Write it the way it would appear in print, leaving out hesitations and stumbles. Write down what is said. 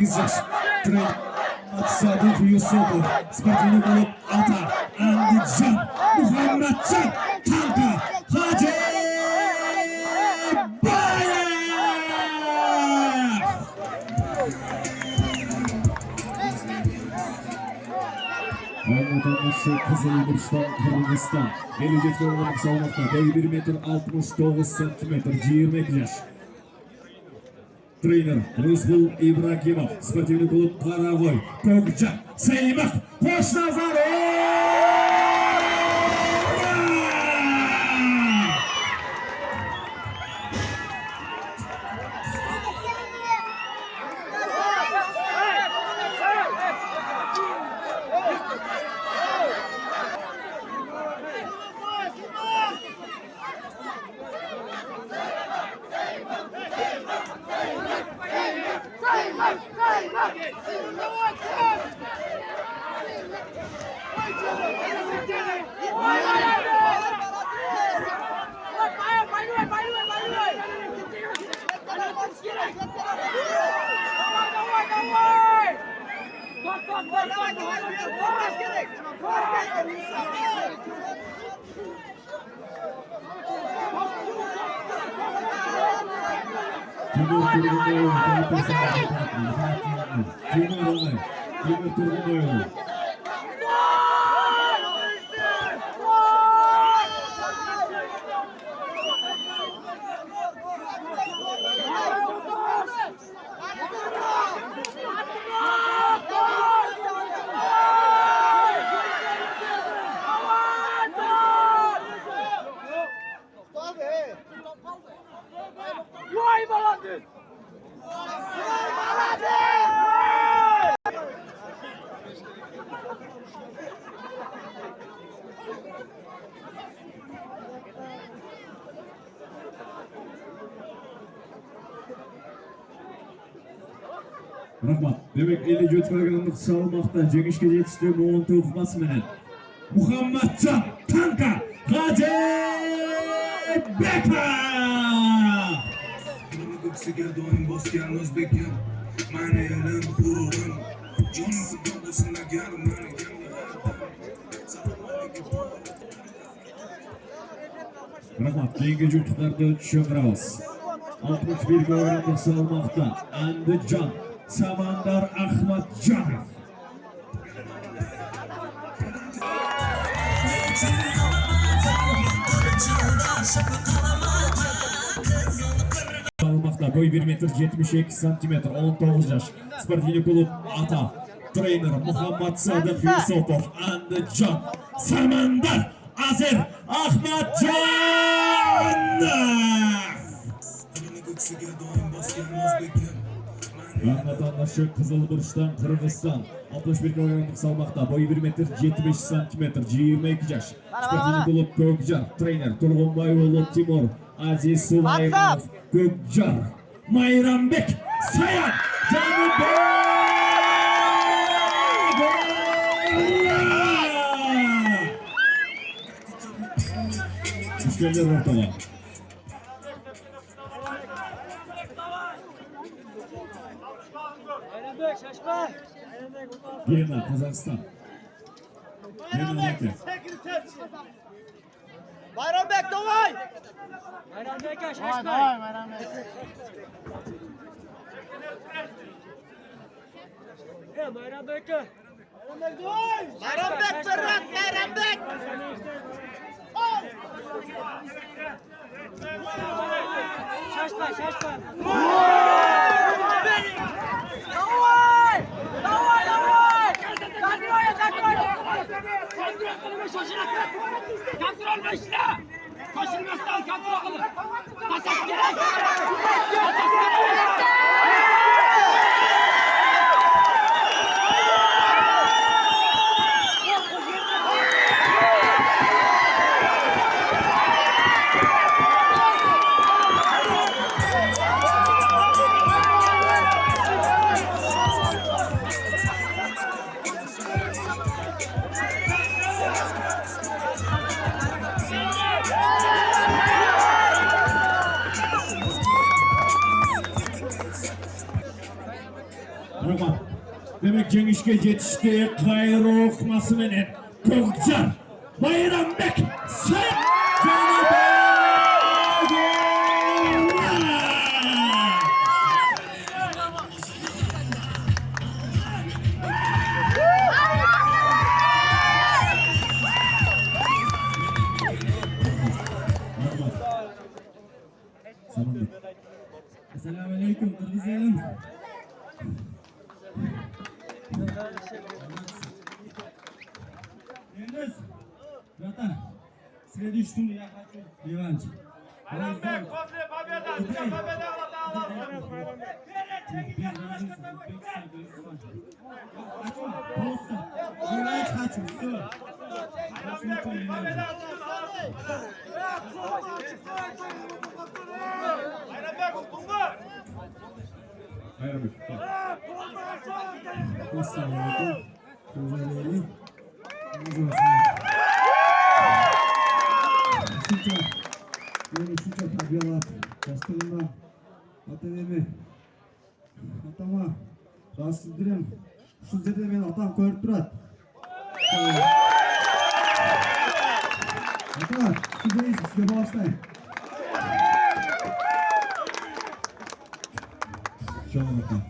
8 yaş. Trainer Sadık Yusufov. Sportini bulup Ata. Andijan. Muhammedcan. Tanka. Hacı Bayev. Vatandaşı Kızılburç'tan Kırgızistan. Gelecek olarak savunmakta. Boyu 1 metre 69 santimetre. 22 yaş. Trainer Ruzgul İbrahimov. Sportivni klub Qaravoy. Ko'kcha. Saymak. Qo'sh nazar. Rahmat. Demek 54 kilogramlık salmakta Cengiş'e yetişti Moğol Basmen'in. Muhammedcan Tanka Hacı Bekler. Göksiga doim bosgan O'zbekam. Mani elim g'ururim. Jonim futbolda garmani Rahmat. Keyingi juftliklarda tushuntiramiz. 61 kilogramlık salmakta Andijon Samandar Ahmadjonov. Salmakta boy 1 metre 72 santimetre 19 yaş. Sportivni klub Ata. Trainer Muhammad Sadık Yusufov. Andijon Samandar Azir Ahmadjonov. Vatandaşı Kızılburç'tan Kırgızistan. 61 kilogramlık salmakta. Boyu 1 metre 75 santimetre. 22 yaş. Sportivni klub Ko'kjar. Trainer Turg'unboyev Timur. Aziz Sulaymov. Ko'kjar. Mayrambek Sayan. Müşteriler ortada. Viyana, Kazakistan. Bayranbek davay! Bayranbek şaşma. Bayranbek. Ya Bayranbek. Bayranbek Ferhat, Bayranbek. Şaşma, şaşma. Davay! Davay, davay! Kadroya, kadroya! Kontrolü şaşırasın. Kontrol başla. Koşulmasından kontrol alın. Pasaj gerek. Pasaj gerek. Oğan. Demek jengişke yetişti. Kayro okması menen Kökçar. Bayrambek. Sayın Assalamualaikum, Kırgız elim. Yunus, Vatan, size düştüm ya kaçıyor. Divanç. Bayramбек, после победы, для победы Просто, желает хочу, все. Bayramбек, Тунга! Bayrambek. Assalamualaikum, Kırgız elim. Şunca tabiyalar, yastığımda, atanemi, atama, rahatsız edirim. Şu zede beni atam koyup durat. Atalar, size size bağışlayın. Canım Okan.